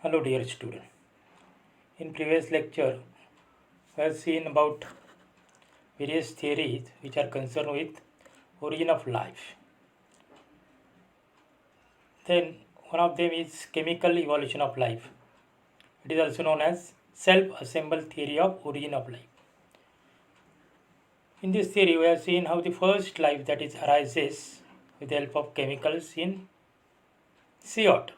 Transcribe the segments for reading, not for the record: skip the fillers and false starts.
Hello dear student. In previous lecture, we have seen about various theories which are concerned with origin of life. Then one of them is chemical evolution of life. It is also known as self-assembled theory of origin of life. In this theory, we have seen how the first life that is arises with the help of chemicals in CO2.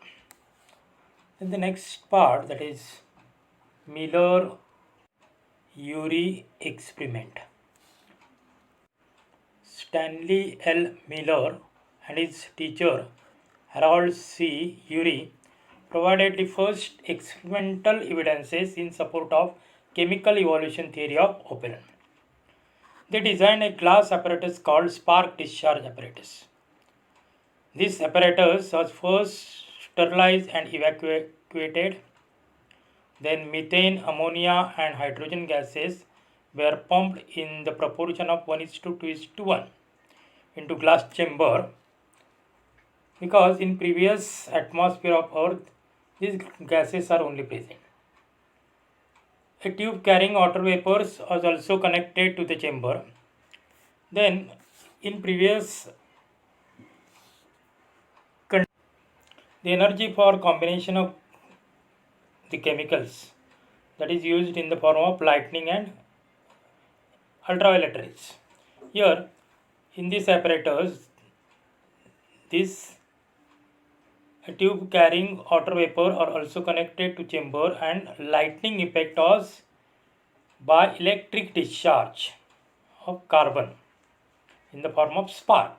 Then the next part, that is Miller-Urey experiment. Stanley L. Miller and his teacher Harold C. Urey provided the first experimental evidences in support of chemical evolution theory of operon. They designed a glass apparatus called spark discharge apparatus. This apparatus was first sterilized and evacuated. Then methane, ammonia and hydrogen gases were pumped in the proportion of 1:2:1 into glass chamber, because in previous atmosphere of earth these gases are only present. A tube carrying water vapors was also connected to the chamber. Then in previous the energy for combination of the chemicals that is used in the form of lightning and ultraviolet rays. Here in this apparatus, this a tube carrying water vapor are also connected to chamber, and lightning effect was by electric discharge of carbon in the form of spark.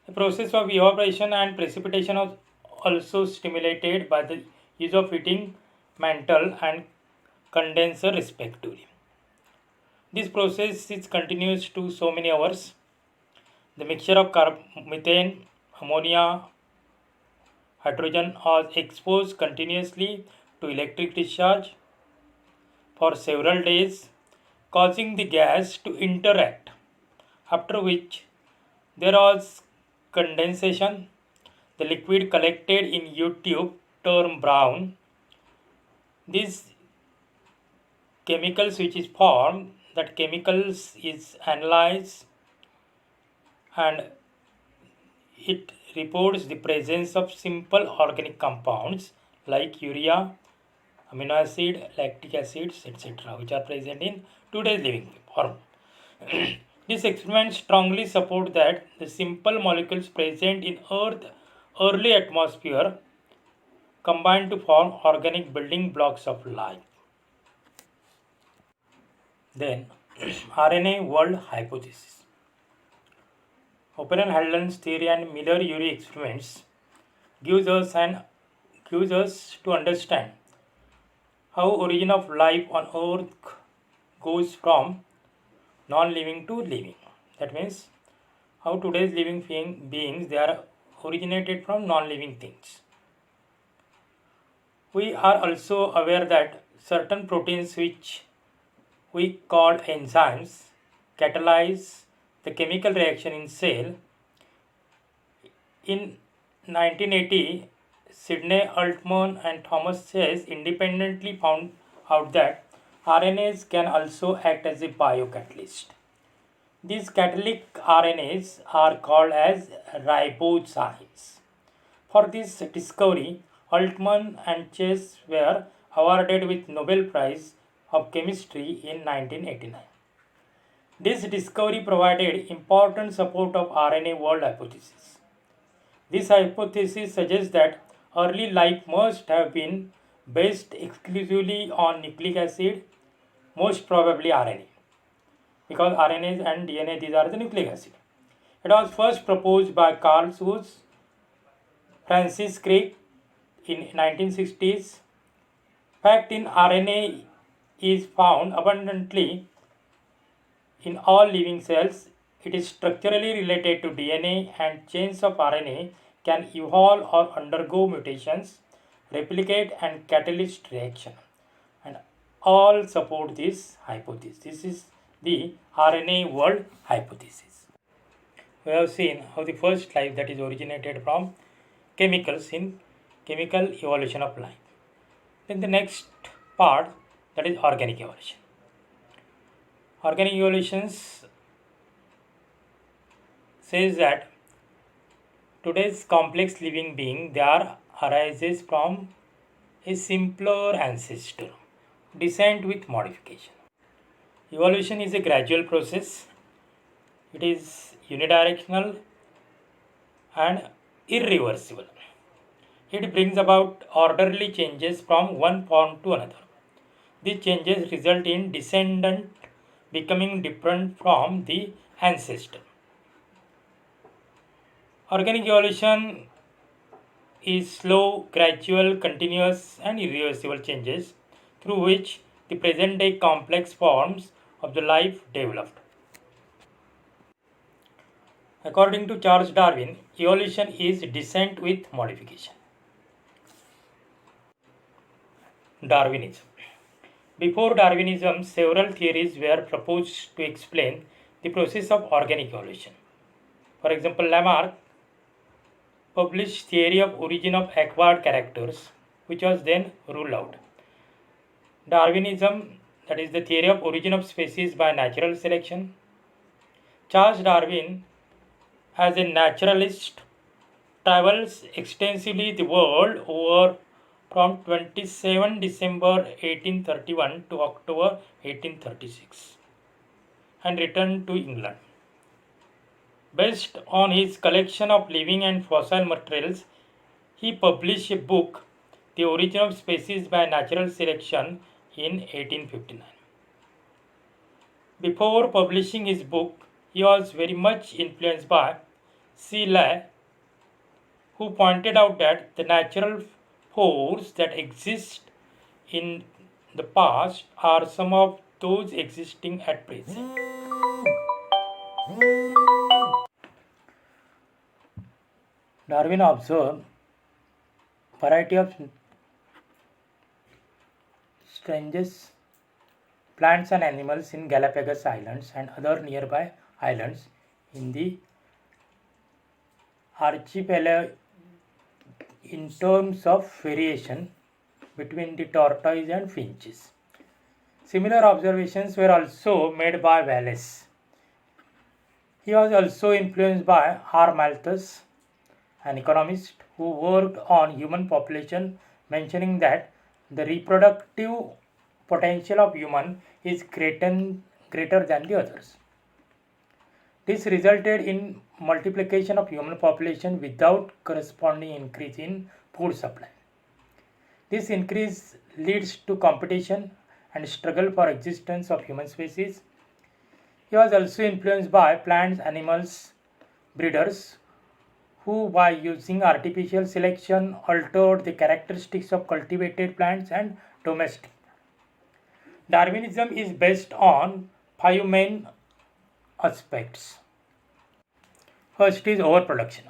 The process of evaporation and precipitation was also stimulated by the use of heating mantle and condenser respectively. This process is continuous to so many hours. The mixture of methane, ammonia, hydrogen was exposed continuously to electric discharge for several days, causing the gas to interact, after which there was condensation. The liquid collected in U-tube turned brown. These chemicals which is formed, that chemicals is analyzed and it reports the presence of simple organic compounds like urea, amino acid, lactic acids, etc., which are present in today's living form. This experiment strongly support that the simple molecules present in Earth's early atmosphere combine to form organic building blocks of life. Then RNA world hypothesis. Operon-Haldane theory and Miller-Urey experiments gives us to understand how origin of life on Earth goes from non-living to living. That means how today's living beings, they are originated from non-living things. We are also aware that certain proteins which we call enzymes catalyze the chemical reaction in cell. In 1980, Sidney Altman and Thomas Chase independently found out that RNAs can also act as a biocatalyst. These catalytic RNAs are called as ribozymes. For this discovery, Altman and Chase were awarded with Nobel Prize of Chemistry in 1989. This discovery provided important support of RNA world hypothesis. This hypothesis suggests that early life must have been based exclusively on nucleic acid, most probably RNA, because RNA and DNA, these are the nucleic acid. It was first proposed by Carl Schurz, Francis Crick in 1960s. Fact in RNA is found abundantly in all living cells. It is structurally related to DNA, and chains of RNA can evolve or undergo mutations, replicate and catalyst reaction, and all support this hypothesis. This is the RNA world hypothesis. We have seen how the first life that is originated from chemicals in chemical evolution of life. Then the next part, that is organic evolution. Organic evolution says that today's complex living being there arises from a simpler ancestor, descent with modification. Evolution is a gradual process. It is unidirectional and irreversible. It brings about orderly changes from one form to another. These changes result in descendant becoming different from the ancestor. Organic evolution is slow, gradual, continuous, and irreversible changes through which the present day complex forms of the life developed. According to Charles Darwin, evolution is descent with modification. Darwinism. Before Darwinism, several theories were proposed to explain the process of organic evolution. For example, Lamarck published theory of origin of acquired characters, which was then ruled out. Darwinism, that is the theory of origin of species by natural selection. Charles Darwin, as a naturalist, travels extensively the world over from 27 December 1831 to October 1836 and returned to England. Based on his collection of living and fossil materials, he published a book, The Origin of Species by Natural Selection, in 1859. Before publishing his book, he was very much influenced by Seeley, who pointed out that the natural forces that exist in the past are some of those existing at present. Darwin observed variety of strangest plants and animals in Galapagos Islands and other nearby islands in the archipelago in terms of variation between the tortoise and finches. Similar observations were also made by Wallace. He was also influenced by R. Malthus, an economist who worked on human population, mentioning that the reproductive potential of human is greater than the others. This resulted in multiplication of human population without corresponding increase in food supply. This increase leads to competition and struggle for existence of human species. He was also influenced by plants, animals, breeders who by using artificial selection altered the characteristics of cultivated plants and domestic. Darwinism is based on 5 main aspects. First is overproduction.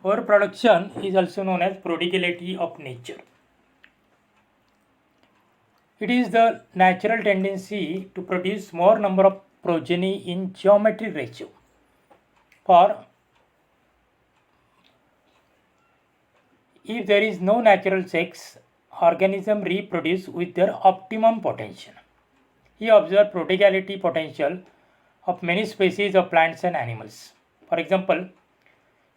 Overproduction is also known as prodigality of nature. It is the natural tendency to produce more number of progeny in geometric ratio. For if there is no natural sex, organisms reproduce with their optimum potential. He observed prodigality potential of many species of plants and animals. For example,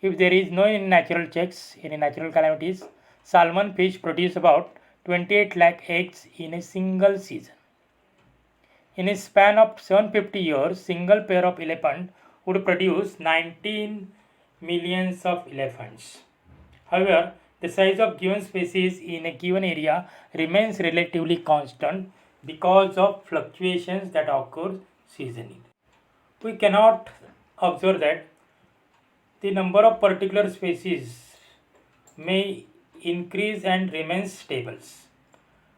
if there is no natural checks, any natural calamities, salmon fish produce about 28 lakh eggs in a single season. In a span of 750 years, single pair of elephant would produce 19 millions of elephants. However, the size of given species in a given area remains relatively constant because of fluctuations that occur seasonally. We cannot observe that the number of particular species may increase and remain stable,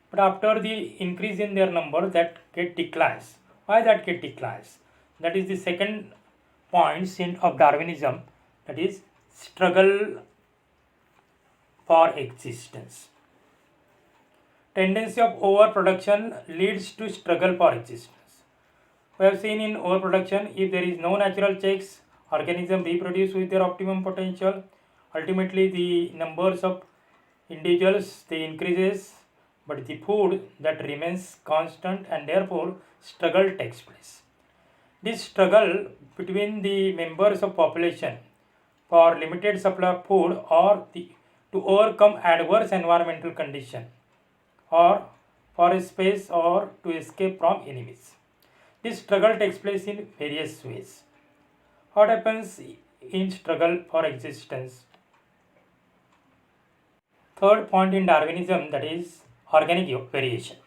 but after the increase in their number that get declines. Why that get declines? That is the second point of Darwinism, that is struggle for existence. Tendency of overproduction leads to struggle for existence. We have seen in overproduction, if there is no natural checks, organisms reproduce with their optimum potential. Ultimately, the numbers of individuals they increases, but the food that remains constant, and therefore struggle takes place. This struggle between the members of population for limited supply of food to overcome adverse environmental condition or for a space or to escape from enemies. This struggle takes place in various ways. What happens in struggle for existence? Third point in Darwinism, that is organic variation.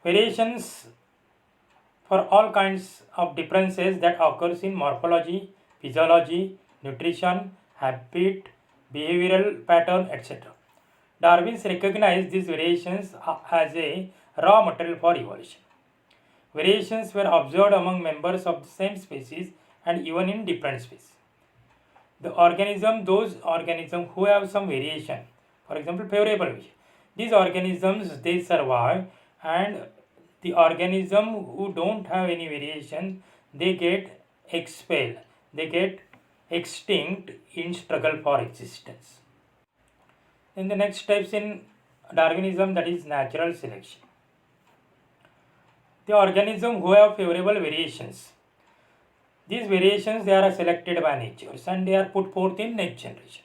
Variations for all kinds of differences that occurs in morphology, physiology, nutrition, habit, behavioral pattern, etc. Darwin's recognized these variations as a raw material for evolution. Variations were observed among members of the same species and even in different species. Those organisms who have some variation, for example, favorable variation, these organisms they survive, and the organism who don't have any variation, they get expelled, they get extinct in struggle for existence. Then the next steps in Darwinism, that is natural selection. The organism who have favorable variations, these variations they are selected by nature and they are put forth in next generation.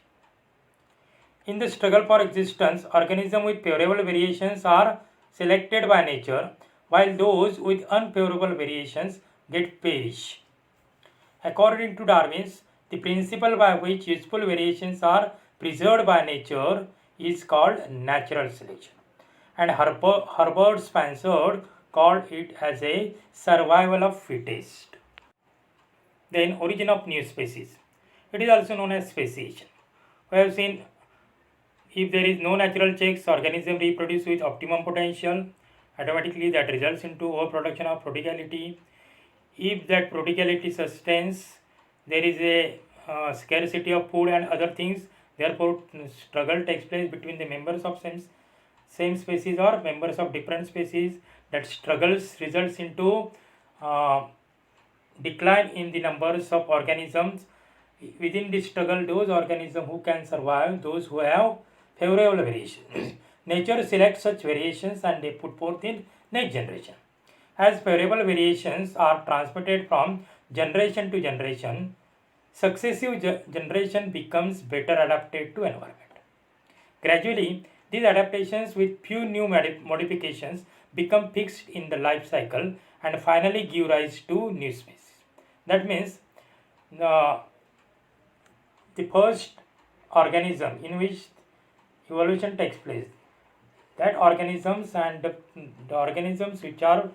In the struggle for existence, organisms with favorable variations are selected by nature, while those with unfavorable variations get perish. According to Darwin, the principle by which useful variations are preserved by nature is called natural selection, and Herbert Spencer called it as a survival of fittest. Then origin of new species. It is also known as speciation. We have seen if there is no natural checks, organism reproduce with optimum potential. Automatically that results into overproduction of prodigality. If that prodigality sustains, there is a scarcity of food and other things. Therefore, struggle takes place between the members of same species or members of different species. That struggles results into decline in the numbers of organisms. Within this struggle, those organisms who can survive, those who have favorable variation. Nature selects such variations and they put forth in next generation. As favorable variations are transmitted from generation to generation, successive generation becomes better adapted to environment. Gradually, these adaptations with few new modifications become fixed in the life cycle and finally give rise to new species. That means the first organism in which evolution takes place, that organisms and the organisms which are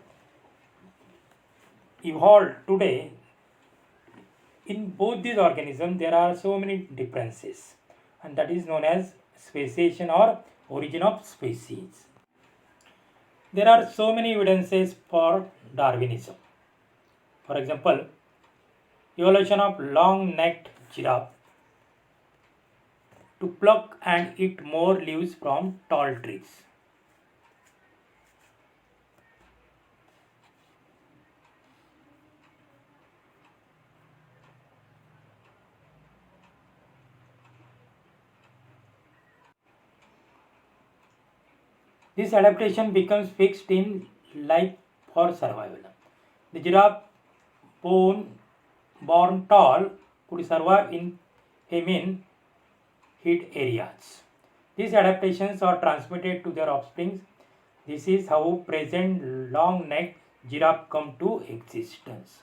evolved today, in both these organisms there are so many differences, and that is known as speciation or origin of species. There are so many evidences for Darwinism. For example, evolution of long-necked giraffe to pluck and eat more leaves from tall trees. This adaptation becomes fixed in life for survival. The giraffe born tall could survive in famine hit areas. These adaptations are transmitted to their offspring. This is how present long-necked giraffe come to existence.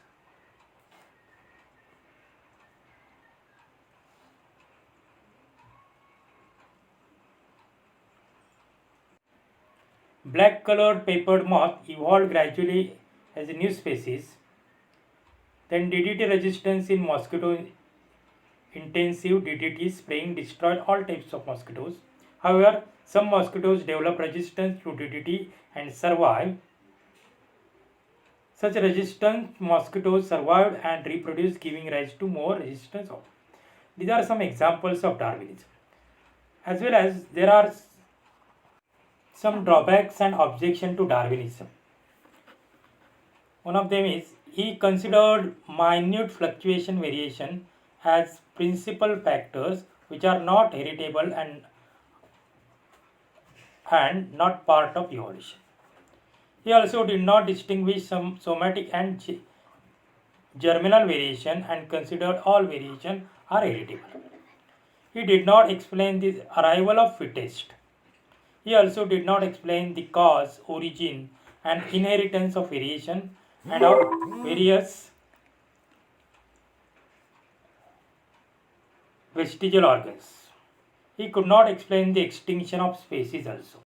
Black-colored peppered moth evolved gradually as a new species. Then DDT resistance in mosquito intensive DDT spraying destroyed all types of mosquitoes. However, some mosquitoes develop resistance to DDT and survive. Such resistant mosquitoes survived and reproduced, giving rise to more resistance. These are some examples of Darwinism. As well as there are some drawbacks and objection to Darwinism. One of them is he considered minute fluctuation variation as principal factors which are not heritable and not part of evolution. He also did not distinguish some somatic and germinal variation and considered all variation are heritable. He did not explain the arrival of fittest. He also did not explain the cause, origin, and inheritance of variation and of various vestigial organs. He could not explain the extinction of species also.